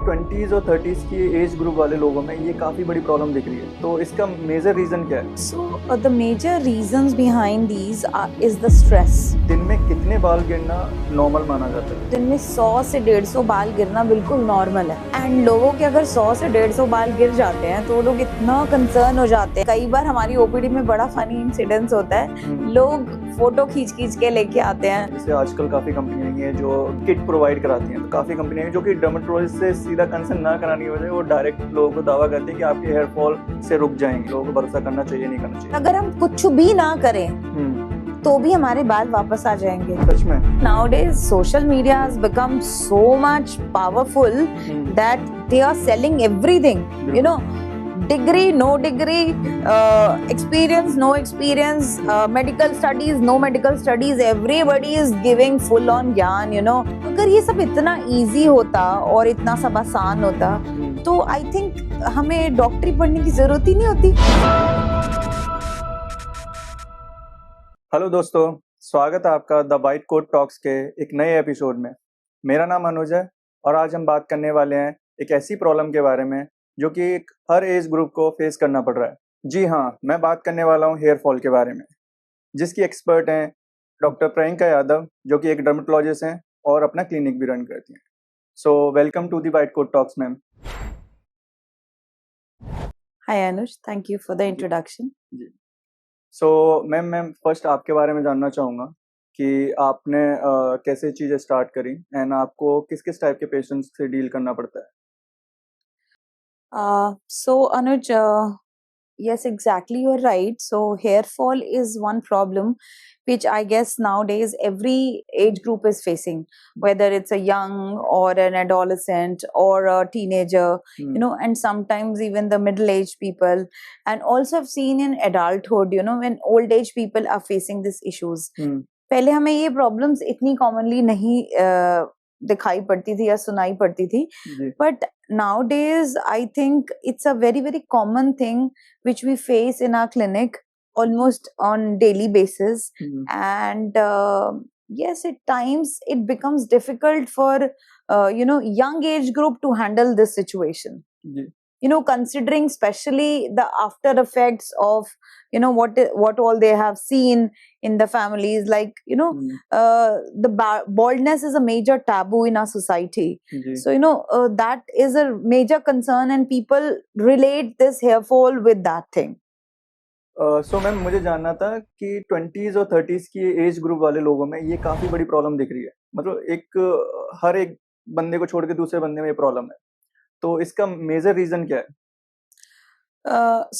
20s और 30s की age group वाले लोगों में ये काफ़ी बड़ी प्रॉब्लम दिख रही है, तो इसका मेजर रीज़न क्या है? So the major reasons behind these is the stress. दिन में कितने बाल गिरना नॉर्मल माना जाता है? दिन में 100 से 150 बाल गिरना बिल्कुल नॉर्मल है एंड लोगों के अगर 100 से 150 बाल गिर जाते हैं तो लोग इतना कंसर्न हो जाते हैं। कई बार हमारी ओपीडी में बड़ा फनी इंसिडेंस होता है, लोग फोटो खींच के लेके आते हैं। जैसे आजकल काफ़ी कंपनियां हैं जो किट प्रोवाइड कराती हैं, तो काफ़ी कंपनियां हैं जो कि डर्मेटोलॉजिस्ट से सीधा कंसर्न ना कराने की वजह वो डायरेक्ट लोगों को दावा करते हैं कि आपके हेयर फॉल से रुक जाएंगे। लोगों को भरोसा करना चाहिए, नहीं करना चाहिए। अगर हम कुछ भी ना करें तो भी हमारे बाल वापस आ जाएंगे। सच में Nowadays social media has become so much powerful that they are selling everything, you know, degree, no degree, experience, no experience, medical studies, no medical studies, everybody is giving full on ज्ञान, you know। अगर ये सब इतना easy होता और इतना सब आसान होता तो I think हमें डॉक्टरी पढ़ने की जरूरत ही नहीं होती। हेलो दोस्तों, स्वागत है आपका द वाइट कोट टॉक्स के एक नए एपिसोड में। मेरा नाम अनुज है और आज हम बात करने वाले हैं एक ऐसी प्रॉब्लम के बारे में जो कि हर एज ग्रुप को फेस करना पड़ रहा है। जी हाँ, मैं बात करने वाला हूँ हेयर फॉल के बारे में, जिसकी एक्सपर्ट हैं डॉक्टर प्रियंका यादव, जो कि एक डर्मेटोलॉजिस्ट हैं और अपना क्लिनिक भी रन करती हैं। So welcome to the white coat talks ma'am. Hi Anuj, thank you for the introduction. जी, सो मैम फर्स्ट आपके बारे में जानना चाहूँगा कि आपने कैसे चीज़ें स्टार्ट करी एंड आपको किस किस टाइप के पेशेंट्स से डील करना पड़ता है? So Anuj, yes, exactly, you're right. So hair fall is one problem which I guess nowadays every age group is facing, whether it's a young or an adolescent or a teenager, you know, and sometimes even the middle-aged people. And also I've seen in adulthood, you know, when old age people are facing these issues. पहले हमें ये problems इतनी commonly नहीं दिखाई पड़ती थी या सुनाई पड़ती थी, but nowadays I think it's a very very common thing which we face in our clinic almost on daily basis. And yes, at times it becomes difficult for you know, young age group to handle this situation, you know, considering especially the after effects of, you know, what all they have seen in the families, like, you know, the baldness is a major taboo in our society. So, you know, that is a major concern and people relate this hair fall with that thing. So ma'am, मुझे जानना था कि 20s और 30s की age group वाले लोगों में ये काफ़ी बड़ी प्रॉब्लम दिख रही है। मतलब हर एक बंदे को छोड़ के दूसरे बंदे में ये प्रॉब्लम है, तो इसका मेजर रीज़न क्या है?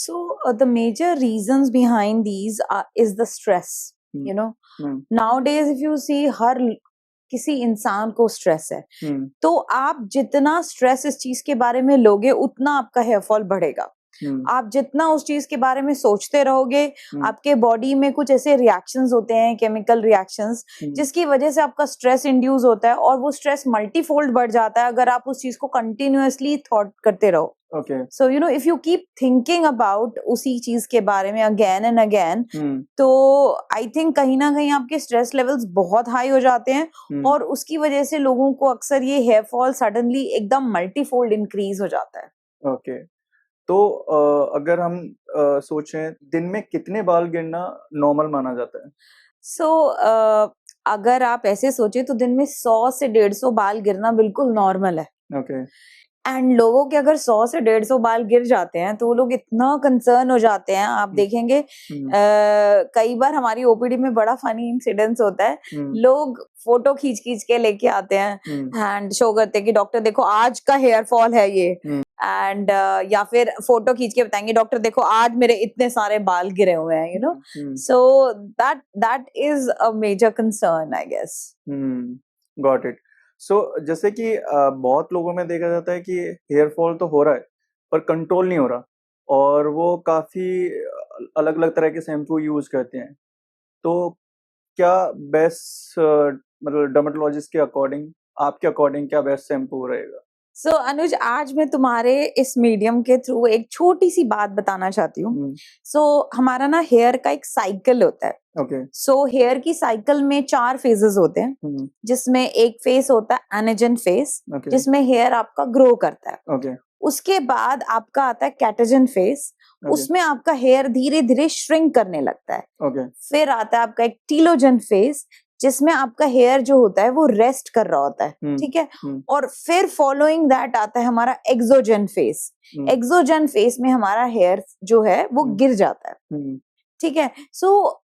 So the major reasons behind these is the stress, you know. Nowadays if you see, हर किसी इंसान को स्ट्रेस है, तो आप जितना स्ट्रेस इस चीज के बारे में लोगे उतना आपका हेयर फॉल बढ़ेगा। आप जितना उस चीज के बारे में सोचते रहोगे, आपके बॉडी में कुछ ऐसे रिएक्शंस होते हैं, केमिकल रिएक्शंस, जिसकी वजह से आपका स्ट्रेस इंड्यूस होता है और वो स्ट्रेस मल्टीफोल्ड बढ़ जाता है अगर आप उस चीज को कंटिन्यूअसली थॉट करते रहो। So you know, if you keep thinking about उसी चीज के बारे में again and again, तो I think कहीं ना कहीं आपके स्ट्रेस लेवल्स बहुत हाई हो जाते हैं और उसकी वजह से लोगों को अक्सर ये हेयर फॉल सडनली एकदम मल्टीफोल्ड इंक्रीज हो जाता है। ओके, तो अगर हम सोचें, दिन में कितने बाल गिरना नॉर्मल माना जाता है? So अगर आप ऐसे सोचे तो दिन में 100 से 150 बाल गिरना बिल्कुल नॉर्मल है। ओके। एंड लोगों के अगर 100 से 150 बाल गिर जाते हैं तो वो लोग इतना कंसर्न हो जाते हैं। आप देखेंगे कई बार हमारी ओपीडी में बड़ा फनी इंसिडेंस होता है, लोग फोटो खींच के लेके आते हैं एंड शो करते हैं कि डॉक्टर देखो आज का हेयर फॉल है ये, एंड या फिर फोटो खींच के बताएंगे डॉक्टर देखो आज मेरे इतने सारे बाल गिरे हुए हैं, you know. So that is a major concern, I guess. Got it. So जैसे कि बहुत लोगों में देखा जाता है कि हेयर फॉल तो हो रहा है पर कंट्रोल नहीं हो रहा, और वो काफ़ी अलग अलग तरह के शैम्पू यूज़ करते हैं। तो क्या बेस्ट मतलब डर्मेटोलॉजिस्ट के अकॉर्डिंग, आपके अकॉर्डिंग क्या बेस्ट शैम्पू रहेगा? सो अनुज, आज मैं तुम्हारे इस मीडियम के थ्रू एक छोटी सी बात बताना चाहती हूँ. सो हमारा ना हेयर का एक साइकिल होता है. ओके. सो हेयर की साइकिल में 4 फेजेस होते हैं, जिसमें एक फेस होता है एनाजन फेस, ओके. जिसमें हेयर आपका ग्रो करता है. ओके. उसके बाद आपका आता है कैटाजन फेस, उसमें आपका हेयर धीरे धीरे श्रिंक करने लगता है. ओके. फिर आता है आपका एक टीलोजन फेस, जिसमें आपका हेयर जो होता है वो रेस्ट कर रहा होता है. ठीक है. और फिर फॉलोइंग दैट आता है हमारा एक्सोजन फेस. एक्सोजन फेस में हमारा हेयर जो है वो गिर जाता है. ठीक है. सो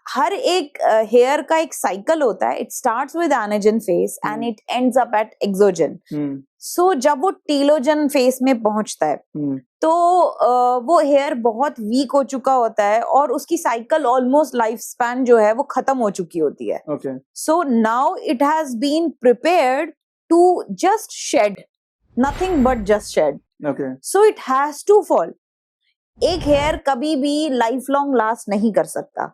हर एक हेयर का एक साइकिल होता है. It starts with anagen phase and it ends up at exogen. So जब वो टीलोजन फेस में पहुंचता है तो वो हेयर बहुत वीक हो चुका होता है और उसकी साइकिल ऑलमोस्ट लाइफ स्पैन जो है वो खत्म हो चुकी होती है. So now it has been prepared to just shed, nothing but just shed. So it has to fall. एक हेयर कभी भी लाइफ लॉन्ग लास्ट नहीं कर सकता.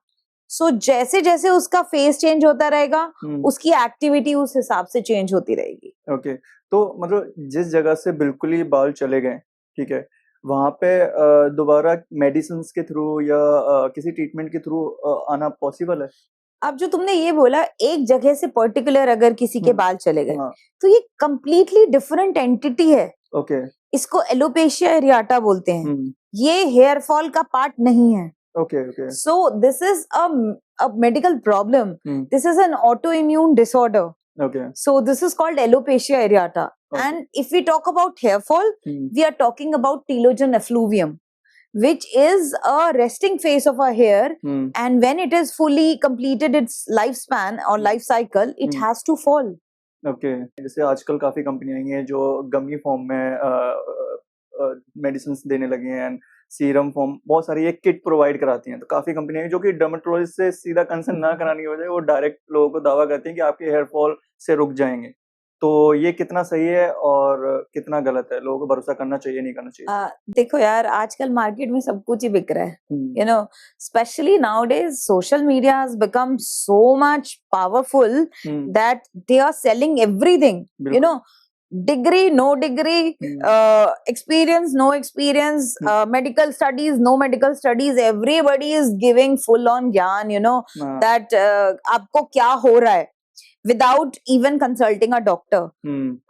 सो जैसे जैसे उसका फेस चेंज होता रहेगा, उसकी एक्टिविटी उस हिसाब से चेंज होती रहेगी. ओके. तो मतलब जिस जगह से बिल्कुल ही बाल चले गए, ठीक है, वहां पे दोबारा मेडिसिन के थ्रू या किसी ट्रीटमेंट के थ्रू आना पॉसिबल है? अब जो तुमने ये बोला, एक जगह से पर्टिकुलर अगर किसी के बाल चले गए, तो ये कंप्लीटली डिफरेंट एंटिटी है. ओके. इसको एलोपेशिया एरियाटा बोलते हैं. ये हेयर फॉल का पार्ट नहीं है. Okay. So this is a medical problem. This is an autoimmune disorder. Okay. So this is called alopecia areata. Okay. And if we talk about hair fall, we are talking about telogen effluvium, which is a resting phase of a hair. And when it is fully completed its lifespan or life cycle, it has to fall. Okay. जैसे आजकल काफी company आई हैं जो गमी form में medicine देने लगी हैं, serum form, बहुत सारी एक किट प्रोवाइड कराती हैं. तो काफी कंपनियां हैं जो कि डर्मेटोलॉजिस्ट से सीधा कंसर्न ना कराने की बजाय वो डायरेक्ट लोगों को दावा करती हैं कि आपके हेयर फॉल से रुक जाएंगे. तो ये कितना सही है और कितना गलत है? लोगों को भरोसा करना चाहिए, नहीं करना चाहिए? देखो यार, आजकल मार्केट में सब कुछ ही बिक रहा है. You know, specially nowadays social media has become so much powerful that they are selling everything. You know, degree, no degree, experience, no experience, medical studies, no medical studies, everybody is giving full on gyan, you know, that आपको क्या हो रहा है, without even consulting a doctor.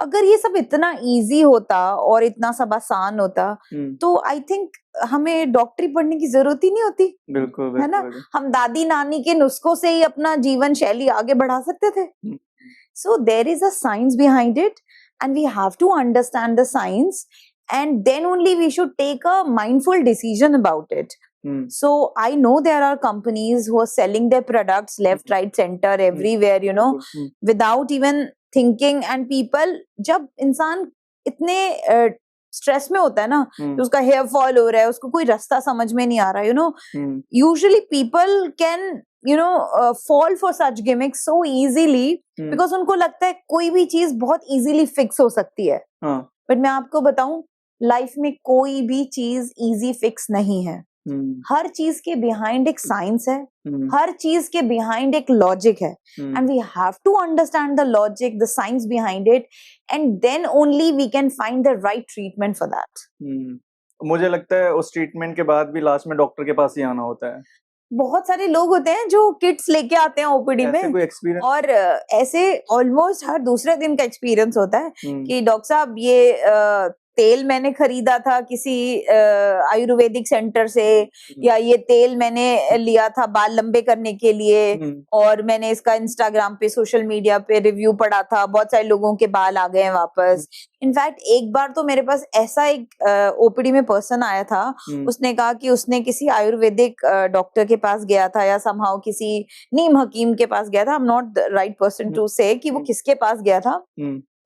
अगर ये सब इतना easy होता और इतना सब आसान होता, तो I think हमें डॉक्टरी पढ़ने की जरूरत ही नहीं होती. बिल्कुल, है ना. हम दादी नानी के नुस्खों से ही अपना जीवन शैली आगे बढ़ा सकते थे. So there is a science behind it. And we have to understand the science, and then only we should take a mindful decision about it. So I know there are companies who are selling their products left, right, center, everywhere, you know, without even thinking. And people, जब इंसान इतने stress में होता है ना, तो उसका hair fall हो रहा है, उसको कोई रास्ता समझ में नहीं आ रहा, you know, usually people can fall for such gimmicks so easily because उनको लगता है कोई भी चीज बहुत easily fix हो सकती है. But मैं आपको बताऊं, लाइफ में कोई भी चीज easy fix नहीं है. हर चीज के behind एक साइंस है, हर चीज के behind एक लॉजिक है. And we have to understand the logic, the science behind it, and then only we can find the right treatment for that. मुझे लगता है उस ट्रीटमेंट के बाद भी लास्ट में डॉक्टर के पास ही आना होता है. बहुत सारे लोग होते हैं जो किट्स लेके आते हैं ओपीडी में, और ऐसे ऑलमोस्ट हर दूसरे दिन का एक्सपीरियंस होता है कि डॉक्टर साहब ये तेल मैंने खरीदा था किसी आयुर्वेदिक सेंटर से, या ये तेल मैंने लिया था बाल लंबे करने के लिए, और मैंने इसका इंस्टाग्राम पे सोशल मीडिया पे रिव्यू पढ़ा था, बहुत सारे लोगों के बाल आ गए हैं वापस. इनफैक्ट एक बार तो मेरे पास ऐसा एक ओपीडी में पर्सन आया था, उसने कहा कि उसने किसी आयुर्वेदिक डॉक्टर के पास गया था या समहाउ किसी नीम हकीम के पास गया था. I am not the right person to say कि वो किसके पास गया था.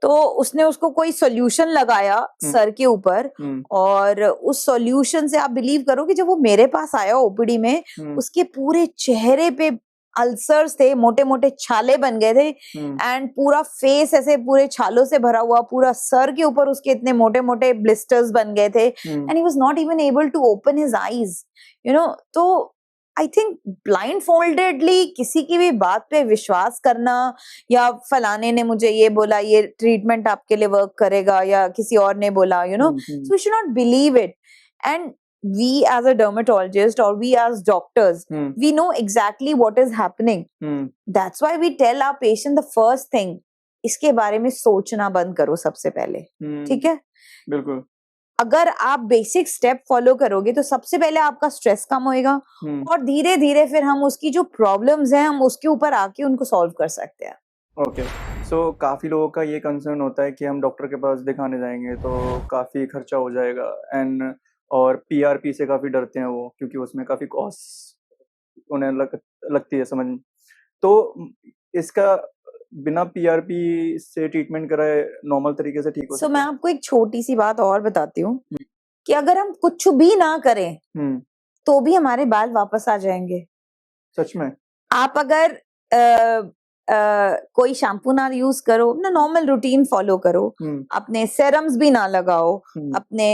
तो उसने उसको कोई सॉल्यूशन लगाया सर के ऊपर, और उस सॉल्यूशन से आप बिलीव करो कि जब वो मेरे पास आया ओपीडी में, उसके पूरे चेहरे पे अल्सर्स थे, मोटे मोटे छाले बन गए थे, एंड पूरा फेस ऐसे पूरे छालों से भरा हुआ, पूरा सर के ऊपर उसके इतने मोटे मोटे ब्लिस्टर्स बन गए थे, and he was not even able to open his eyes, you know. तो आई थिंक ब्लाइंड फोल्डेडली किसी की भी बात पे विश्वास करना, या फलाने ने मुझे ये बोला, ये ट्रीटमेंट आपके लिए वर्क करेगा, या किसी और ने बोला, you know, so we should not believe it. And we as a dermatologist or we as doctors, we know exactly what is happening. That's why we tell our patient the first thing, इसके बारे में सोचना बंद करो सबसे पहले. ठीक है, बिल्कुल. अगर आप बेसिक स्टेप फॉलो करोगे तो सबसे पहले आपका स्ट्रेस कम होएगा, और धीरे धीरे फिर हम उसकी जो प्रॉब्लम्स हैं हम उसके ऊपर आके उनको सॉल्व कर सकते हैं. ओके. सो काफी लोगों का ये कंसर्न होता है कि हम डॉक्टर के पास दिखाने जाएंगे तो काफी खर्चा हो जाएगा, एंड और पीआरपी से काफी डरते हैं वो, क्योंकि उसमें काफी कॉस्ट उन्हें लगती है समझ. तो इसका बिना पीआरपी से ट्रीटमेंट कराए नॉर्मल तरीके से ठीक हो सकता है? मैं आपको एक छोटी सी बात और बताती हूँ कि अगर हम कुछ भी ना करें तो भी हमारे बाल वापस आ जाएंगे. सच में? आप अगर कोई शैम्पू ना यूज करो, अपना नॉर्मल रूटीन फॉलो करो, अपने सेरम्स भी ना लगाओ, अपने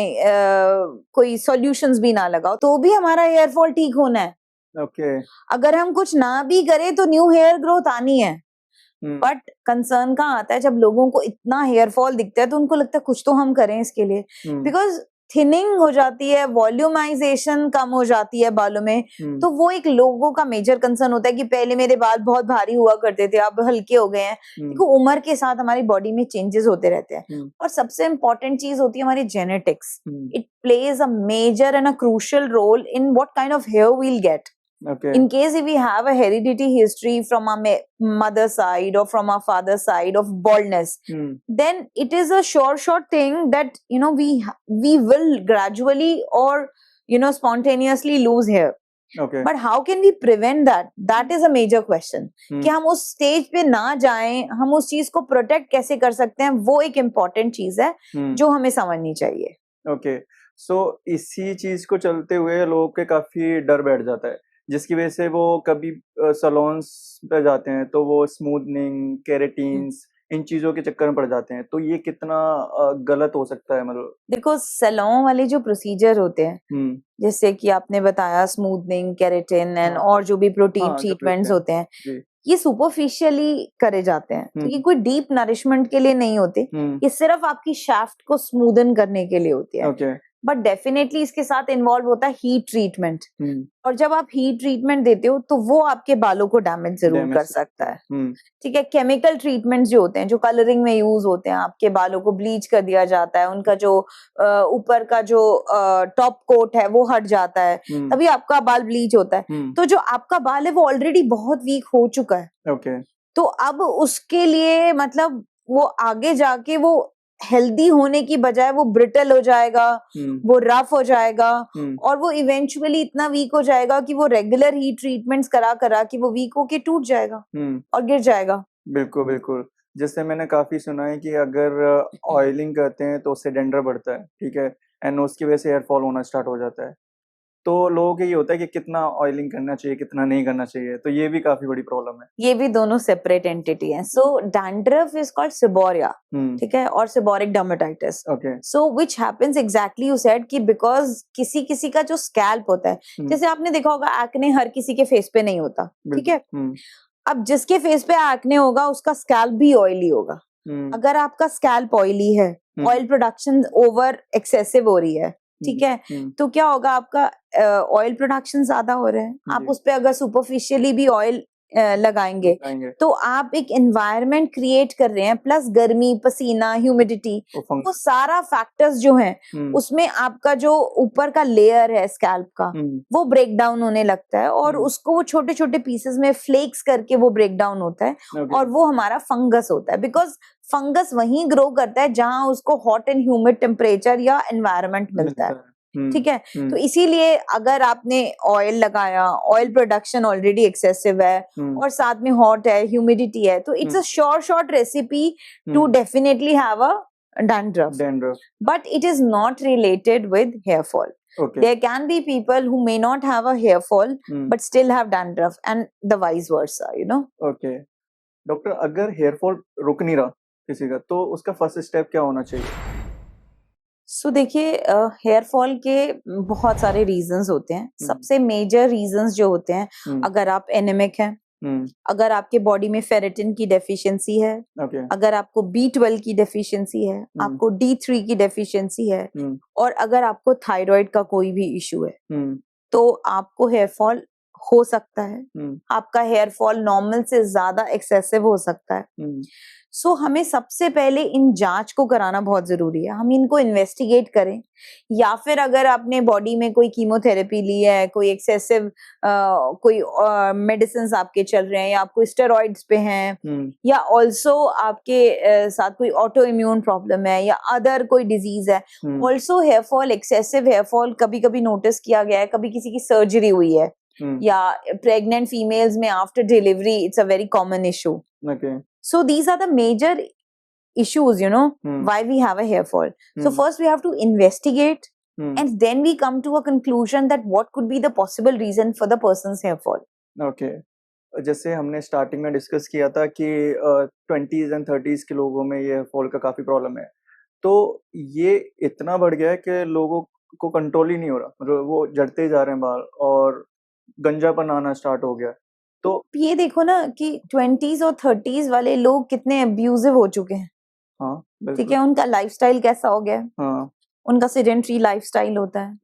कोई सॉल्यूशंस भी ना लगाओ, तो भी हमारा हेयर फॉल ठीक होना है. ओके. अगर हम कुछ ना भी करें तो न्यू हेयर ग्रोथ आनी है. बट कंसर्न कहाँ आता है, जब लोगों को इतना हेयर फॉल दिखता है तो उनको लगता है कुछ तो हम करें इसके लिए, बिकॉज थिनिंग हो जाती है, वॉल्यूमाइजेशन कम हो जाती है बालों में. तो वो एक लोगों का मेजर कंसर्न होता है कि पहले मेरे बाल बहुत भारी हुआ करते थे, अब हल्के हो गए हैं. देखो, उम्र के साथ हमारी बॉडी में चेंजेस होते रहते हैं, और सबसे इम्पोर्टेंट चीज होती है हमारी genetics. It plays a major and a crucial role in what kind of hair will get. Okay. In case if we have a hereditary history from our mother's side or from our father's side of baldness, then it is a sure thing that, you know, we will gradually or, you know, spontaneously lose hair. Okay. But how can we prevent that? That is a major question. कि हम उस stage पे ना जाएं, हम उस चीज को प्रोटेक्ट कैसे कर सकते हैं, वो एक इम्पोर्टेंट चीज है जो हमें समझनी चाहिए. ओके. सो इसी चीज को चलते हुए लोगों के काफी डर बैठ जाता है, जिसकी वजह से वो कभी सलोन्स पे जाते हैं तो वो स्मूथनिंग, केराटिन्स, इन चीजों के चक्कर में पड़ जाते हैं. तो ये कितना गलत हो सकता है? मतलब देखो, सैलून वाले जो प्रोसीजर होते हैं, जैसे कि आपने बताया स्मूथनिंग, केराटिन एंड और जो भी प्रोटीन ट्रीटमेंट्स होते हैं, ये सुपरफिशियली करे जाते हैं. तो ये कोई डीप नरिशमेंट के लिए नहीं होते, ये सिर्फ आपकी शाफ्ट को स्मूदन करने के लिए होते हैं. okay. बट डेफिनेटली इसके साथ इन्वॉल्व होता है हीट ट्रीटमेंट, और जब आप हीट ट्रीटमेंट देते हो तो वो आपके बालों को डैमेज जरूर कर सकता है. ठीक है, केमिकल ट्रीटमेंट जो होते हैं, जो कलरिंग में यूज होते हैं, आपके बालों को ब्लीच कर दिया जाता है, उनका जो ऊपर का जो टॉप कोट है वो हट जाता है, तभी आपका बाल ब्लीच होता है. तो जो आपका बाल है वो ऑलरेडी बहुत वीक हो चुका है. okay. तो अब उसके लिए मतलब वो आगे जाके वो हेल्दी होने की बजाय वो ब्रिटल हो जाएगा, वो रफ हो जाएगा, और वो इवेंचुअली इतना वीक हो जाएगा कि वो रेगुलर हीट ट्रीटमेंट्स करा करा कि वो वीक होके टूट जाएगा और गिर जाएगा. बिल्कुल बिल्कुल. जैसे मैंने काफी सुना है कि अगर ऑयलिंग करते हैं तो उससे डेंड्रफ बढ़ता है, ठीक है, एंड उसकी वजह से हेयर फॉल होना स्टार्ट हो जाता है. तो लोगों को ये होता है कि कितना ऑयलिंग करना चाहिए, कितना नहीं करना चाहिए, तो ये भी काफी बड़ी प्रॉब्लम है. ये भी दोनों सेपरेट एंटिटी हैं. So dandruff is called seborrhea, ठीक है, और seborrheic dermatitis. So which happens exactly you said कि बिकॉज किसी किसी का जो स्कैल्प होता है, जैसे आपने देखा होगा एक्ने हर किसी के फेस पे नहीं होता, ठीक है. अब जिसके फेस पे एक्ने होगा उसका स्कैल्प भी ऑयली होगा. अगर आपका स्कैल्प ऑयली है, ऑयल प्रोडक्शन ओवर एक्सेसिव हो रही है, ठीक है, तो क्या होगा, आपका ऑयल प्रोडक्शन ज्यादा हो रहा है, आप उस पे अगर सुपरफिशियली भी ऑयल लगाएंगे तो आप एक एनवायरनमेंट क्रिएट कर रहे हैं, प्लस गर्मी, पसीना, ह्यूमिडिटी, वो सारा फैक्टर्स जो हैं उसमें आपका जो ऊपर का लेयर है स्कैल्प का वो ब्रेक डाउन होने लगता है, और उसको वो छोटे छोटे पीसेस में फ्लेक्स करके वो ब्रेक डाउन होता है, और वो हमारा फंगस होता है. बिकॉज फंगस वहीं ग्रो करता है जहां उसको हॉट एंड ह्यूमिड टेम्परेचर या एनवायरनमेंट मिलता है. ठीक है, तो इसीलिए अगर आपने ऑयल लगाया, ऑयल प्रोडक्शन ऑलरेडी एक्सेसिव है और साथ में हॉट है, ह्यूमिडिटी है, तो it's a short recipe to definitely have a dandruff. But it is not related with hair fall. There can be people who may not have a hair fall but still have dandruff, and the vice versa, you know. Okay. Doctor, अगर hair fall रुक नहीं रहा किसी का, तो उसका first step क्या होना चाहिए? सो देखिए, हेयर फॉल के बहुत सारे रीजंस होते हैं। सबसे मेजर रीजंस जो होते हैं, अगर आप एनेमिक हैं, अगर आपके बॉडी में फेरेटिन की डेफिशिएंसी है, ओके, अगर आपको B12 की डेफिशिएंसी है, आपको D3 की डेफिशिएंसी है, और अगर आपको थायराइड का कोई भी इशू है, तो आपको हेयर फॉल हो सकता है। आपका हेयर फॉल नॉर्मल से ज्यादा एक्सेसिव हो सकता है। सो हमें सबसे पहले इन जांच को कराना बहुत जरूरी है। हम इनको इन्वेस्टिगेट करें, या फिर अगर आपने बॉडी में कोई कीमोथेरेपी ली है, कोई एक्सेसिव कोई मेडिसिन आपके चल रहे हैं, या आप कोई स्टेरॉइड्स पे हैं, या ऑल्सो आपके साथ कोई ऑटो इम्यून प्रॉब्लम है, या अदर कोई डिजीज है। Also hair fall, excessive hair fall कभी कभी नोटिस किया गया है, कभी किसी की सर्जरी हुई है, या प्रेग्नेंट फीमेल्स में after delivery it's a very common issue. So these are the major issues, why we have a hair fall. So first we have to investigate, and then we come to a conclusion that what could be the possible reason for the person's hair fall. Okay. जैसे हमने starting में discuss किया था कि 20s and 30s के लोगों में ये फॉल का काफी प्रॉब्लम है, तो ये इतना बढ़ गया है कि लोगों को कंट्रोल ही नहीं हो रहा, मतलब वो जड़ते ही जा रहे हैं बाल और गंजापन आना स्टार्ट हो गया। तो ये देखो ना कि 20s और 30s वाले लोग कितने अब्यूजिव हो चुके हैं। हाँ, ठीक है, उनका लाइफस्टाइल कैसा हो गया है। हाँ, उनका सेडेंटरी लाइफस्टाइल होता है,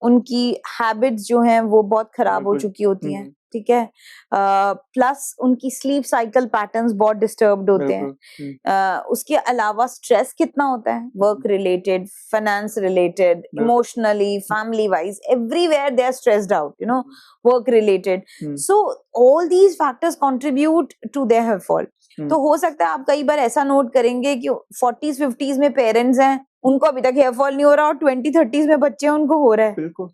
उनकी हैबिट्स जो हैं वो बहुत खराब हो चुकी होती हैं। ठीक है, प्लस उनकी स्लीप साइकिल पैटर्न्स बहुत डिस्टर्ब्ड होते हैं। उसके अलावा स्ट्रेस कितना होता है, work related, finance related, emotionally, family wise, everywhere they are stressed out, work related. So all these factors contribute to their hair fall. तो हो सकता है आप कई बार ऐसा नोट करेंगे कि 40s 50s में पेरेंट्स हैं, उनको अभी तक हेयर फॉल नहीं हो रहा, और 20 30s में बच्चे हैं, उनको हो रहा है। बिल्कुल,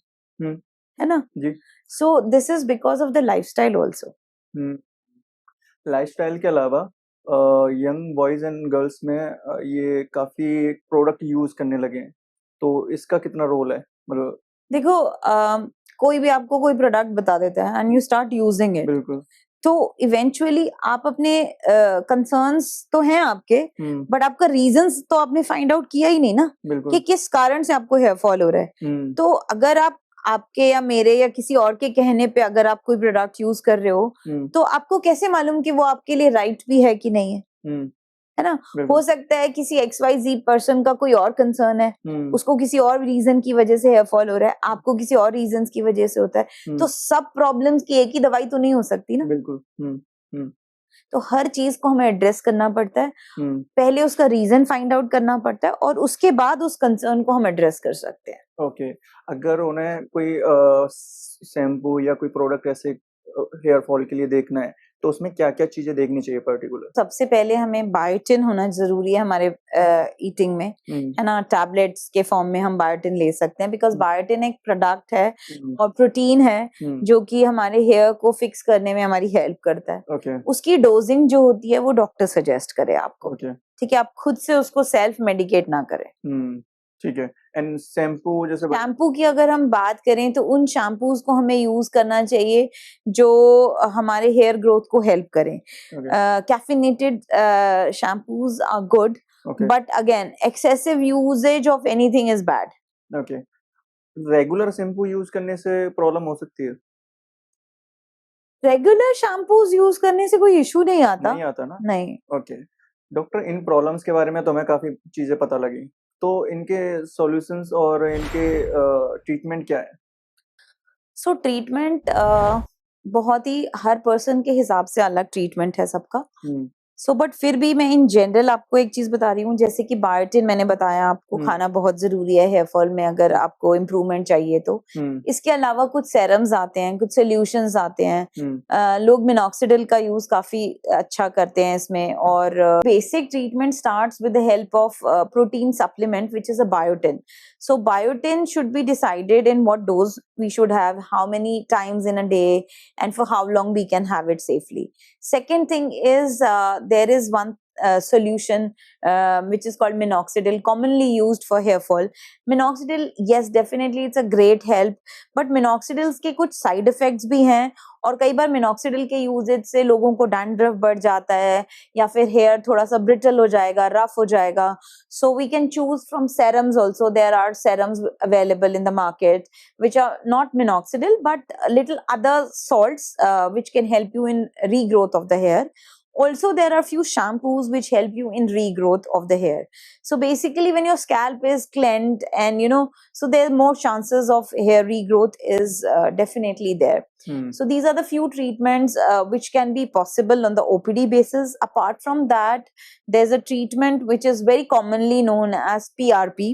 है ना जी। So this is because of the lifestyle also. Lifestyle के अलावा यंग बॉयज एंड गर्ल्स में ये काफी प्रोडक्ट यूज करने लगे हैं, तो इसका कितना रोल है? मतलब देखो, कोई भी आपको कोई प्रोडक्ट बता देता है and you start using it, बिल्कुल, तो इवेंचुअली आप अपने कंसर्न्स तो हैं आपके, बट आपका रीजंस तो आपने फाइंड आउट किया ही नहीं ना कि किस कारण से आपको हेयर फॉल हो रहा है। तो अगर आप आपके या मेरे या किसी और के कहने पे अगर आप कोई प्रोडक्ट यूज कर रहे हो, तो आपको कैसे मालूम कि वो आपके लिए राइट भी है कि नहीं है? है ना? हो सकता है किसी XYZ पर्सन का कोई और कंसर्न है, उसको किसी और रीजन की वजह से हेयर फॉल हो रहा है, आपको किसी और रीजन की वजह से होता है। तो सब प्रॉब्लम्स की एक ही दवाई तो नहीं हो सकती ना। बिल्कुल। तो हर चीज को हमें एड्रेस करना पड़ता है, पहले उसका रीजन फाइंड आउट करना पड़ता है, और उसके बाद उस कंसर्न को हम एड्रेस कर सकते हैं। ओके, अगर उन्हें कोई शैम्पू या कोई प्रोडक्ट ऐसे हेयर फॉल के लिए देखना है, तो उसमें क्या-क्या चीजें देखनी चाहिए पर्टिकुलर? सबसे पहले हमें बायोटिन होना जरूरी है हमारे ईटिंग में, है ना। टैबलेट्स के फॉर्म में हम बायोटिन ले सकते हैं, बिकॉज बायोटिन एक प्रोडक्ट है और प्रोटीन है जो कि हमारे हेयर को फिक्स करने में हमारी हेल्प करता है। उसकी डोजिंग जो होती है वो डॉक्टर सजेस्ट करे आपको। ठीक है, आप खुद से उसको सेल्फ मेडिकेट ना करें। ठीक है। एंड शैम्पू, जैसे शैम्पू की अगर हम बात करें तो उन शैम्पूज को हमें यूज करना चाहिए जो हमारे हेयर ग्रोथ को हेल्प करें। Caffeinated shampoos are good, but again excessive usage of anything is bad. Okay, regular shampoo use करने से प्रॉब्लम हो सकती है? रेगुलर शैम्पूज यूज करने से कोई इशू नहीं आता ना? नहीं। ओके डॉक्टर, इन प्रॉब्लम्स के बारे में तो हमें काफी चीजें पता लगी, तो इनके सॉल्यूशंस और इनके ट्रीटमेंट क्या है? सो ट्रीटमेंट बहुत ही हर पर्सन के हिसाब से अलग ट्रीटमेंट है सबका। सो बट फिर भी मैं इन जनरल आपको एक चीज बता रही हूँ, जैसे कि बायोटिन मैंने बताया आपको खाना बहुत जरूरी है हेयर फॉल में अगर आपको इम्प्रूवमेंट चाहिए तो। इसके अलावा कुछ सेरम्स आते हैं, कुछ सोल्यूशंस आते हैं। लोग मिनॉक्सिडिल का यूज काफी अच्छा करते हैं इसमें, और basic treatment starts with the help of protein supplement which is a biotin. So biotin should be decided in what dose we should have, how many times in a day, and for how long we can have it safely. Second thing is there is one solution which is called minoxidil, commonly used for hair fall. Minoxidil, yes, definitely it's a great help, but minoxidils के कुछ side effects भी हैं, और कई बार minoxidil के usage से लोगों को डैंड्रफ बढ़ जाता है, या फिर हेयर थोड़ा सा ब्रिटल हो जाएगा, रफ हो जाएगा. So we can choose from serums also. There are serums available in the market which are not minoxidil but little other salts which can help you in regrowth of the hair. Also, there are few shampoos which help you in regrowth of the hair. So basically, when your scalp is cleansed and so there are more chances of hair regrowth is definitely there. So these are the few treatments which can be possible on the OPD basis. Apart from that, there's a treatment which is very commonly known as PRP.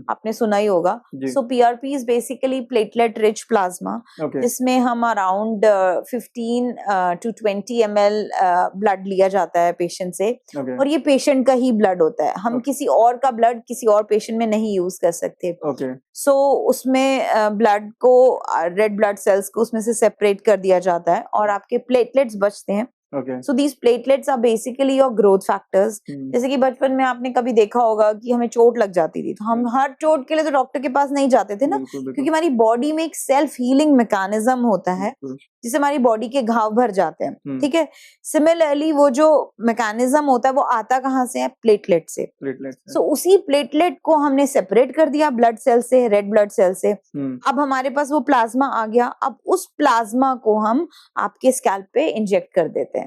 आपने सुना ही होगा. So PRP is basically platelet rich plasma. जिसमें हम around 15 to 20 ml blood लिया जाता है patient से, और ये पेशेंट का ही ब्लड होता है. हम किसी और का ब्लड किसी और पेशेंट में नहीं यूज कर सकते. सो उसमें ब्लड को, रेड ब्लड सेल्स को उसमें से सेपरेट कर दिया जाता है और आपके प्लेटलेट्स बचते हैं. So these platelets are basically your growth factors. जैसे कि बचपन में आपने कभी देखा होगा कि हमें चोट लग जाती थी, तो हम हर चोट के लिए तो डॉक्टर के पास नहीं जाते थे ना, क्योंकि हमारी बॉडी में एक सेल्फ हीलिंग मैकेनिज्म होता है जिससे हमारी बॉडी के घाव भर जाते हैं. ठीक है. सिमिलरली वो जो मैकेनिज्म होता है वो आता कहाँ से है? प्लेटलेट से. सो उसी प्लेटलेट को हमने सेपरेट कर दिया ब्लड सेल से, रेड ब्लड सेल से. अब हमारे पास वो प्लाज्मा आ गया. अब उस प्लाज्मा को हम आपके स्कैल्प पे इंजेक्ट कर देते हैं.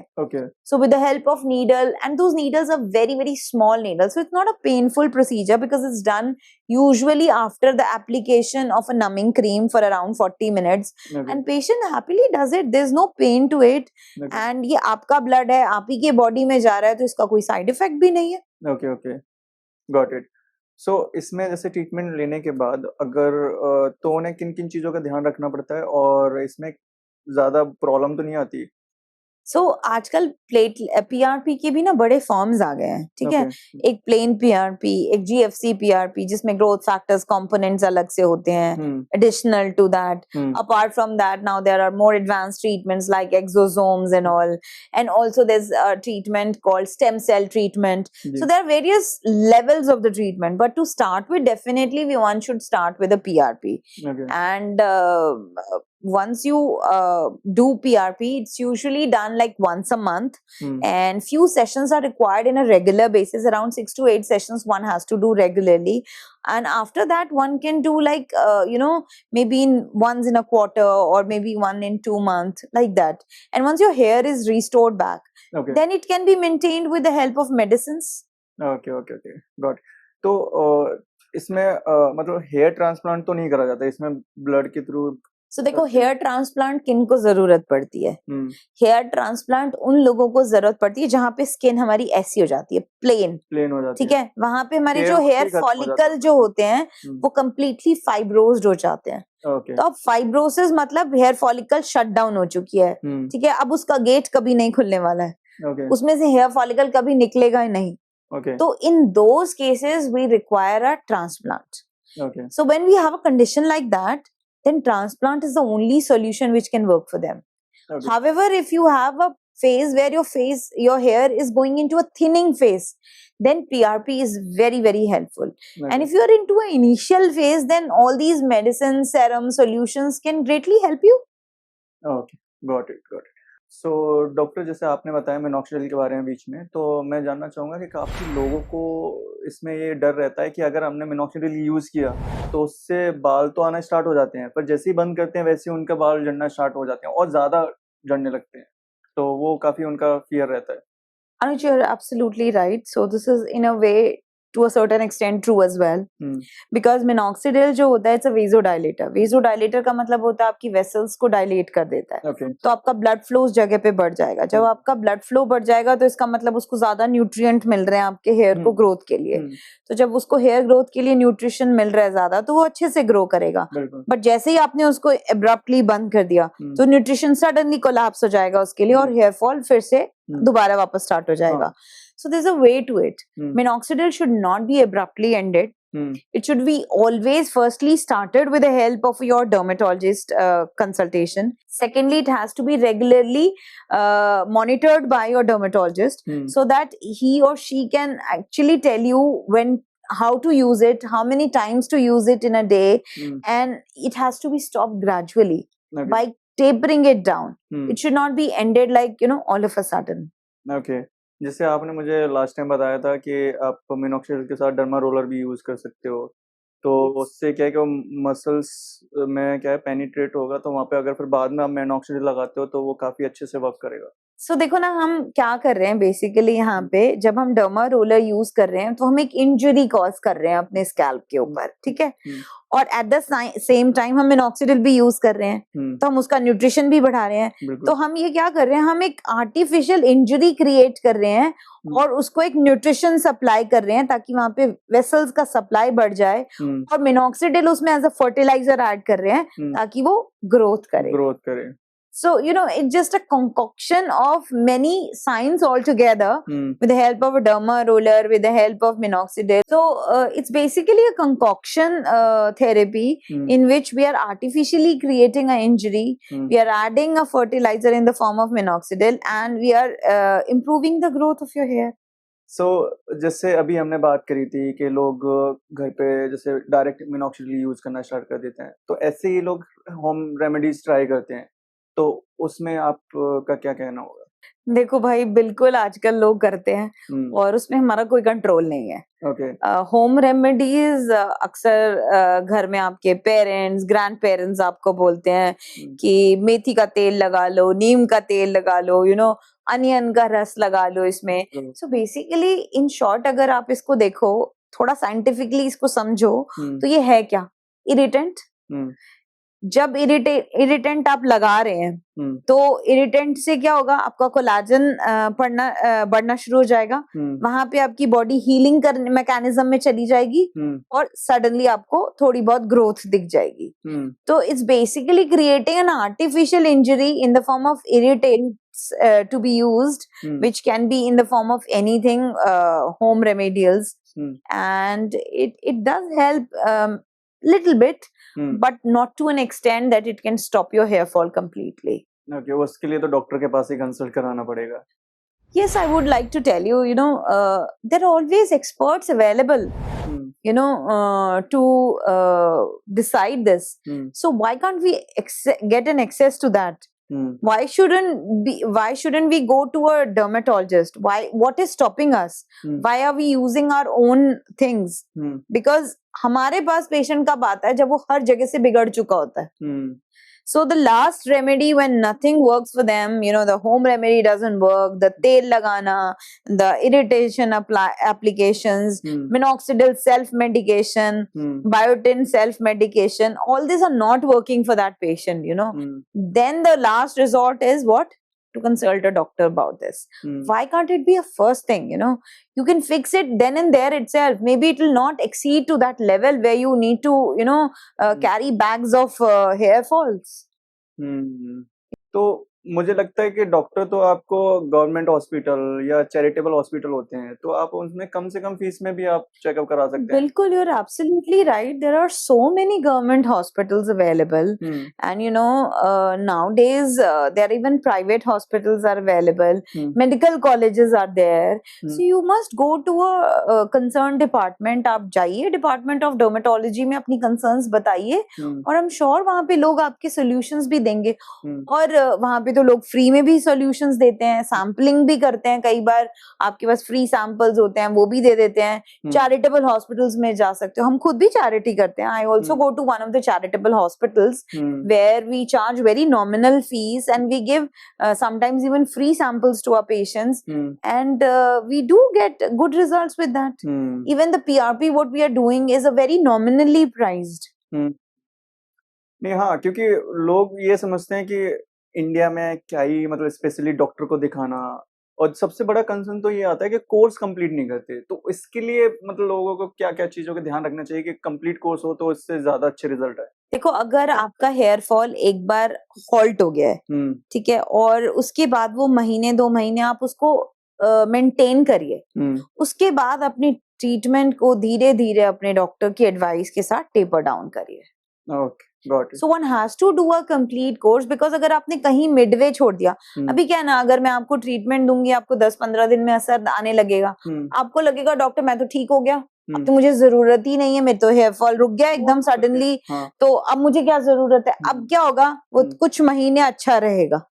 So with the help of needle, and those needles are very, very small needles, so it's not a painful procedure because it's done usually after the application of a numbing cream for around 40 minutes. And patient happily does it. There's no pain to it. And ये आपका blood है, आप ही के body में जा रहा है, तो इसका कोई side effect भी नहीं है. Okay, got it. So इसमें जैसे ट्रीटमेंट लेने के बाद अगर तो उन्हें किन किन चीजों का ध्यान रखना पड़ता है, और इसमें ज्यादा प्रॉब्लम तो नहीं आती? सो आजकल पीआरपी के भी ना बड़े फॉर्म्स आ गए हैं. ठीक है. एक प्लेन पीआरपी, एक जीएफसी पीआरपी जिसमें ग्रोथ फैक्टर्स कंपोनेंट्स अलग से होते हैं, additional to that. Apart from that, now there are more advanced treatments like exosomes and all, and also there is a treatment called stem cell treatment. So there are various levels of the treatment, but to start with definitely one should start with a PRP. And once you do PRP, it's usually done like once a month, and few sessions are required in a regular basis. Around 6 to 8 sessions one has to do regularly, and after that one can do like maybe once in a quarter, or maybe one in 2 months, like that. And once your hair is restored back, then it can be maintained with the help of medicines. Okay, got it. तो इसमें मतलब hair transplant तो नहीं करा जाता इसमें blood के through? So देखो, हेयर ट्रांसप्लांट किन को जरूरत पड़ती है? हेयर ट्रांसप्लांट उन लोगों को जरूरत पड़ती है जहाँ पे स्किन हमारी ऐसी हो जाती है, प्लेन हो जाती है. ठीक है. वहां पे हमारे जो हेयर फॉलिकल जो होते हैं वो कम्प्लीटली फाइब्रोज्ड हो जाते हैं. तो अब फाइब्रोसिस मतलब हेयर फॉलिकल शट डाउन हो चुकी है. ठीक है. अब उसका गेट कभी नहीं खुलने वाला है. उसमें से हेयर फॉलिकल कभी निकलेगा ही नहीं. तो in those cases we require a transplant. So when we have a condition like that, then transplant is the only solution which can work for them. However, if you have a phase where your hair is going into a thinning phase, then PRP is very, very helpful. And if you are into an initial phase, then all these medicines, serum, solutions can greatly help you. Okay, got it. So doctor, जैसे आपने बताया minoxidil के बारे में बीच में, तो मैं जानना चाहूँगा कि काफ़ी लोगों को इसमें ये डर रहता है कि अगर हमने मिनॉक्सिडिल यूज़ किया तो उससे बाल तो आना स्टार्ट हो जाते हैं, पर जैसे ही बंद करते हैं वैसे ही उनका बाल झड़ना स्टार्ट हो जाते हैं और ज़्यादा झड़ने लगते हैं, तो वो काफ़ी उनका फियर रहता है. Anuj, you're absolutely right. So this is in a way to a certain extent true as well, because minoxidil जो होता है, it's a vasodilator. Vasodilator का मतलब होता है आपकी वेसल्स को डायलेट कर देता है. तो आपका ब्लड फ्लो उस जगह पे बढ़ जाएगा. जब आपका ब्लड फ्लो बढ़ जाएगा तो इसका मतलब उसको ज्यादा न्यूट्रिएंट मिल रहे हैं आपके हेयर को ग्रोथ के लिए. तो जब उसको हेयर ग्रोथ के लिए न्यूट्रिशन मिल रहा है ज्यादा, तो वो अच्छे से ग्रो करेगा. बट जैसे ही आपने उसको एब्रप्टली बंद कर दिया, तो न्यूट्रिशन सडनली कोलैप्स हो जाएगा उसके लिए, और हेयर फॉल फिर से दोबारा वापस स्टार्ट हो जाएगा. So there's a way to it. Minoxidil should not be abruptly ended. It should be always firstly started with the help of your dermatologist consultation. Secondly, it has to be regularly monitored by your dermatologist so that he or she can actually tell you how to use it, how many times to use it in a day, and it has to be stopped gradually by tapering it down. It should not be ended like, all of a sudden. Okay. जैसे आपने मुझे last time बताया था कि आप minoxidil के साथ derma roller भी यूज कर सकते हो, तो उससे क्या है कि वो मसल्स में क्या है पेनिट्रेट होगा, तो वहाँ पे अगर फिर बाद में आप मिनोक्सिडिल लगाते हो तो वो काफी अच्छे से वर्क करेगा। सो देखो ना, हम क्या कर रहे हैं बेसिकली यहाँ पे, जब हम डर्मा रोलर यूज कर रहे हैं तो हम एक इंजरी कॉज कर रहे हैं अपने स्कैल्प के ऊपर, ठीक है, और एट द सेम टाइम हम मिनोक्सिडिल भी यूज कर रहे हैं, तो हम उसका न्यूट्रिशन भी बढ़ा रहे हैं। तो हम ये क्या कर रहे हैं, हम एक आर्टिफिशियल इंजरी क्रिएट कर रहे हैं और उसको एक न्यूट्रिशन सप्लाई कर रहे हैं ताकि वहां पे वेसल्स का सप्लाई बढ़ जाए, और मिनोक्सिडिल उसमें एज अ फर्टिलाइजर ऐड कर रहे हैं ताकि वो ग्रोथ करे। So, it's just a concoction of many signs all together with the help of a derma roller, with the help of minoxidil. So, it's basically a concoction therapy in which we are artificially creating an injury. We are adding a fertilizer in the form of minoxidil and we are improving the growth of your hair. So, जैसे अभी हमने बात करी थी कि लोग घर पे जैसे डायरेक्ट मिनोक्सिडिल यूज करना स्टार्ट कर देते हैं, तो ऐसे ही लोग होम रेमेडीज ट्राई करते हैं, तो उसमें आपका क्या कहना होगा? देखो भाई, बिल्कुल आजकल लोग करते हैं और उसमें हमारा कोई कंट्रोल नहीं है। होम रेमेडीज अक्सर घर में आपके पेरेंट्स, ग्रैंड पेरेंट्स आपको बोलते हैं कि मेथी का तेल लगा लो, नीम का तेल लगा लो, अनियन का रस लगा लो इसमें। सो बेसिकली इन शॉर्ट अगर आप इसको देखो, थोड़ा साइंटिफिकली इसको समझो, तो ये है क्या? इरिटेंट। जब इरिटेंट आप लगा रहे हैं तो इरिटेंट से क्या होगा, आपका कोलाजन बढ़ना शुरू हो जाएगा, वहां पे आपकी बॉडी हीलिंग करने मैकेनिज्म में चली जाएगी और सडनली आपको थोड़ी बहुत ग्रोथ दिख जाएगी। तो it's basically creating an artificial injury in the form of irritants to be used, which can be in the form of anything, home remedials, and it does help little bit, but not to an extent that it can stop your hair fall completely. Okay, उसके लिए तो doctor के पास ही consult कराना पड़ेगा। Yes, I would like to tell you, there are always experts available, to decide this. So why can't we get an access to that? Why shouldn't we go to a dermatologist? What is stopping us? Why are we using our own things? Because हमारे पास patient कब आता है, जब वो हर जगह से बिगड़ चुका होता है। So the last remedy when nothing works for them, the home remedy doesn't work, the tel lagana, the irritation applications, minoxidil self-medication, biotin self-medication, all these are not working for that patient, Then the last resort is what? To consult a doctor about this. Why can't it be a first thing? You can fix it then and there itself. Maybe it will not exceed to that level where you need to carry bags of hair falls. तो मुझे लगता है कि doctor तो आपको government hospital या charitable hospital होते हैं, तो आप उनमें कम से कम फीस में भी आप चेकअप करा सकते हैं। बिल्कुल, you're absolutely right. There are so many government hospitals available, and nowadays there are even private hospitals are available. Medical colleges are there. So you must go to a concerned department. आप जाइए department of dermatology में अपनी concerns बताइए, और I'm sure वहाँ पे लोग आपके सॉल्यूशंस भी देंगे, और वहाँ पे तो लोग फ्री में भी सॉल्यूशंस देते हैं, सैम्पलिंग भी करते हैं, कई बार आपके पास फ्री सैंपल्स होते हैं, वो भी दे देते हैं। चैरिटेबल हॉस्पिटल्स में जा सकते हो, हम खुद भी चैरिटी करते हैं। I also go to one of the charitable hospitals where we charge very nominal fees and we give sometimes even free samples to our patients, and we do get good results with that. Even the PRP what we are doing is a very nominally priced. नहीं, हाँ, क्योंकि लोग ये समझते हैं कि India में क्या ही मतलब स्पेशली डॉक्टर को दिखाना, और सबसे बड़ा कंसर्न तो ये आता है कि कोर्स कंप्लीट नहीं करते। तो इसके लिए मतलब लोगों को क्या क्या चीजों का ध्यान रखना चाहिए कि कंप्लीट कोर्स हो तो इससे ज्यादा अच्छे रिजल्ट आए? देखो, अगर आपका हेयर फॉल एक बार हॉल्ट हो गया है, ठीक है, और उसके बाद वो महीने 2 महीने आप उसको मेंटेन करिए, उसके बाद अपनी ट्रीटमेंट को धीरे धीरे अपने डॉक्टर की एडवाइस के साथ टेपर डाउन करिए. Okay, got it. So one has to do a complete course, because अगर आपने कहीं मिडवे छोड़ दिया, अभी क्या है ना, अगर मैं आपको ट्रीटमेंट दूंगी, आपको 10-15 दिन में असर आने लगेगा, आपको लगेगा डॉक्टर मैं तो ठीक हो गया, अब तो मुझे जरूरत ही नहीं है, मेरे तो हेयर फॉल रुक गया एकदम सडनली, तो अब मुझे क्या जरूरत है. अब क्या होगा, वो कुछ महीने अच्छा रहेगा,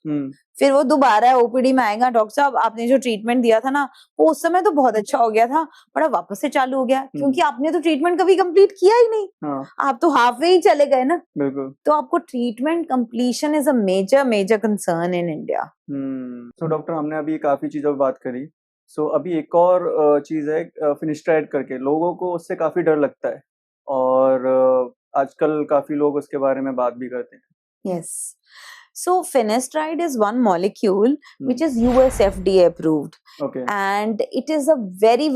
फिर वो दोबारा ओपीडी में आएगा, डॉक्टर साहब आपने जो ट्रीटमेंट दिया था ना, वो उस समय तो बहुत अच्छा हो गया था, बड़ा वापस से चालू हो गया, क्योंकि आपने तो ट्रीटमेंट कभी कंप्लीट किया ही नहीं. आप तो हाफ वे ही चले गए ना. बिल्कुल. तो आपको treatment completion is a major concern in India. तो डॉक्टर, हमने अभी काफी चीजों पर बात करी. सो अभी एक और चीज है, फिनिस्ट्राइड करके. लोगों को उससे काफी डर लगता है, और आजकल काफी लोग उसके बारे में बात भी करते हैं. Yes. So finasteride is one molecule which is US FDA approved. Okay. And it is a very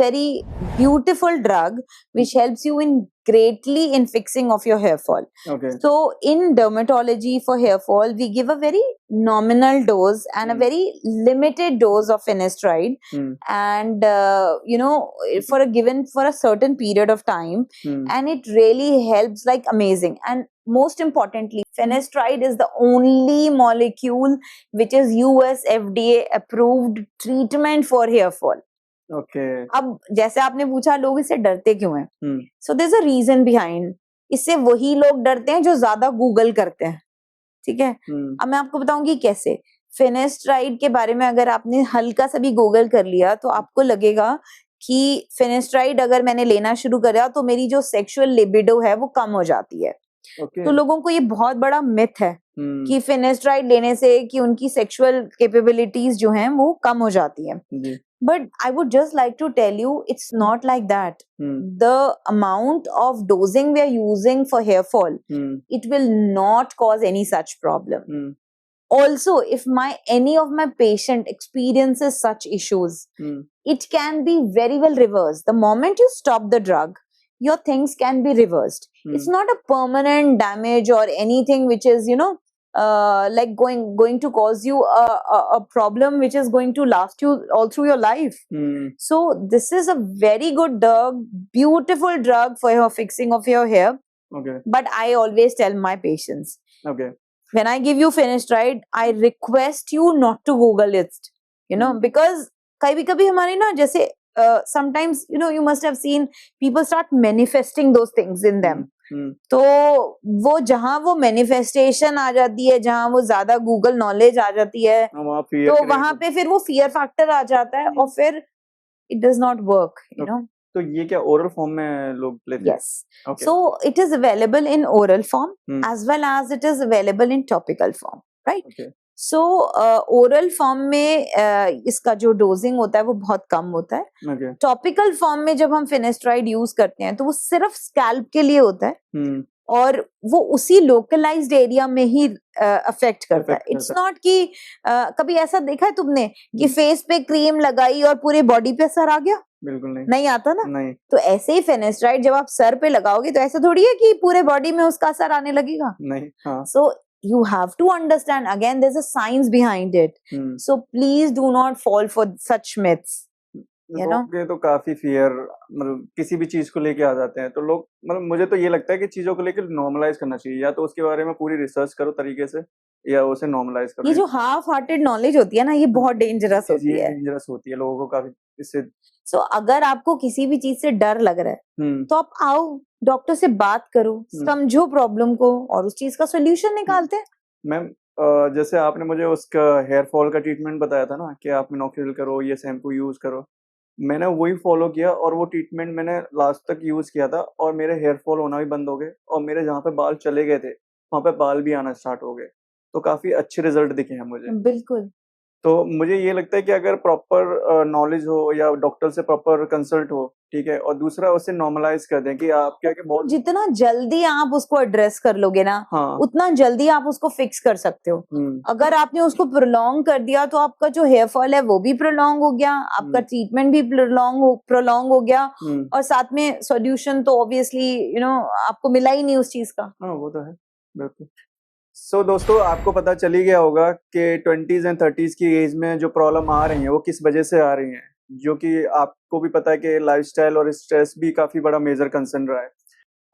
beautiful drug which helps you in greatly in fixing of your hair fall. Okay. So in dermatology for hair fall, we give a very nominal dose and a very limited dose of finasteride. And for a certain period of time, and it really helps like amazing. And most importantly, finasteride is the only molecule which is US FDA approved treatment for hair fall. Okay. अब जैसे आपने पूछा लोग इससे डरते क्यों हैं, so there's a reason behind. इससे वही लोग डरते हैं जो ज्यादा गूगल करते हैं, ठीक है. अब मैं आपको बताऊंगी कैसे. finasteride के बारे में अगर आपने हल्का सा भी गूगल कर लिया तो आपको लगेगा कि finasteride अगर मैंने लेना शुरू करा तो मेरी जो सेक्सुअल लिबिडो है वो कम हो जाती है. Okay. तो लोगों को ये बहुत बड़ा मिथ है कि finasteride लेने से कि उनकी सेक्सुअल कैपेबिलिटीज जो हैं वो कम हो जाती हैं. But I would just like to tell you, it's not like that. The amount of dosing we are using for hair fall, it will not cause any such problem. Also, if any of my patient experiences such issues, it can be very well reversed. The moment you stop the drug, your things can be reversed. It's not a permanent damage or anything which is, like going to cause you a problem which is going to last you all through your life. So this is a very good drug, beautiful drug for your fixing of your hair. Okay. But I always tell my patients, okay, when I give you finasteride, I request you not to Google it, because कभी-कभी हमारे ना जैसे sometimes you must have seen people start manifesting those things in them. तो वो जहां वो manifestation आ जाती है, जहां वो ज्यादा गूगल नॉलेज आ जाती है, तो वहां पे फिर वो फियर फैक्टर आ जाता है और फिर इट डज नॉट वर्क. तो ये क्या ओरल फॉर्म में लोग लेते हैं? Yes. So it is available in oral form as well as it is available in topical form, right? Okay. So oral form में इसका जो डोजिंग होता है वो बहुत कम होता है. Okay. टॉपिकल फॉर्म में जब हम finasteride यूज करते हैं तो वो सिर्फ स्कैल्प के लिए होता है और वो उसी लोकलाइज्ड एरिया में ही अफेक्ट करता है. इट्स नॉट कि कभी ऐसा देखा है तुमने कि फेस पे क्रीम लगाई और पूरे बॉडी पे असर आ गया? बिल्कुल नहीं आता ना. नहीं. तो ऐसे ही finasteride जब आप सर पे लगाओगे तो ऐसा थोड़ी है कि पूरे बॉडी में उसका असर आने लगेगा. नहीं. हाँ. So you have to understand, again there's a science behind it. So please do not fall for such myths. ये तो काफी फियर, मतलब किसी भी चीज को लेके आ जाते हैं तो लोग, मतलब मुझे तो ये लगता है कि चीजों को लेकर नॉर्मलाइज करना चाहिए, या तो उसके बारे में पूरी रिसर्च करो तरीके से या उसे नॉर्मलाइज करो. ये जो हाफ हार्टेड नॉलेज होती है ना, ये बहुत डेंजरस होती है. डेंजरस होती है लोगों को काफी इससे. सो अगर आपको किसी भी चीज से डर लग रहा है तो आप आओ, डॉक्टर से बात करो, समझो प्रॉब्लम को और उस चीज का सोल्यूशन निकालते हैं. मैम, जैसे आपने मुझे उसका हेयर फॉल का ट्रीटमेंट बताया था ना कि आप मिनोक्सिडिल करो, ये शैम्पू यूज करो, मैंने वही फॉलो किया और वो ट्रीटमेंट मैंने लास्ट तक यूज किया था और मेरे हेयर फॉल होना भी बंद हो गए और मेरे जहाँ पे बाल चले गए थे वहाँ पे बाल भी आना स्टार्ट हो गए. तो काफी अच्छे रिजल्ट दिखे हैं मुझे. बिल्कुल. तो मुझे ये लगता है कि अगर प्रॉपर नॉलेज हो या डॉक्टर से प्रॉपर कंसल्ट हो, ठीक है, और दूसरा उसे नॉर्मलाइज कर दें कि आप क्या बहुत जितना जल्दी आप उसको एड्रेस कर लोगे ना, उतना जल्दी आप उसको फिक्स कर सकते हो. अगर आपने उसको प्रोलॉन्ग कर दिया तो आपका जो हेयर फॉल है वो भी प्रोलॉन्ग हो गया, आपका ट्रीटमेंट भी प्रोलॉन्ग हो गया और साथ में सॉल्यूशन तो ऑब्वियसली आपको मिला ही नहीं उस चीज का. हाँ, वो तो है. बिल्कुल. सो दोस्तों, आपको पता चल ही गया होगा कि 20s एंड 30s की एज में जो प्रॉब्लम आ रही है वो किस वजह से आ रही है. जो कि आपको भी पता है कि लाइफस्टाइल और स्ट्रेस भी काफ़ी बड़ा मेजर कंसर्न रहा है।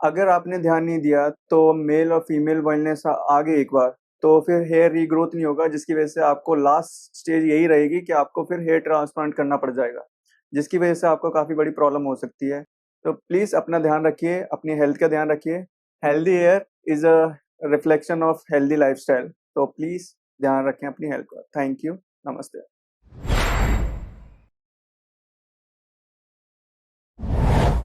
अगर आपने ध्यान नहीं दिया तो मेल और फीमेल वेलनेस आ गई एक बार, तो फिर हेयर रीग्रोथ नहीं होगा, जिसकी वजह से आपको लास्ट स्टेज यही रहेगी कि आपको फिर हेयर ट्रांसप्लांट करना पड़ जाएगा, जिसकी वजह से आपको काफ़ी बड़ी प्रॉब्लम हो सकती है। तो प्लीज़ अपना ध्यान रखिए, अपनी हेल्थ का ध्यान रखिए। Healthy here is a reflection of healthy lifestyle. तो प्लीज़ ध्यान रखें अपनी हेल्थ का। Thank you. नमस्ते।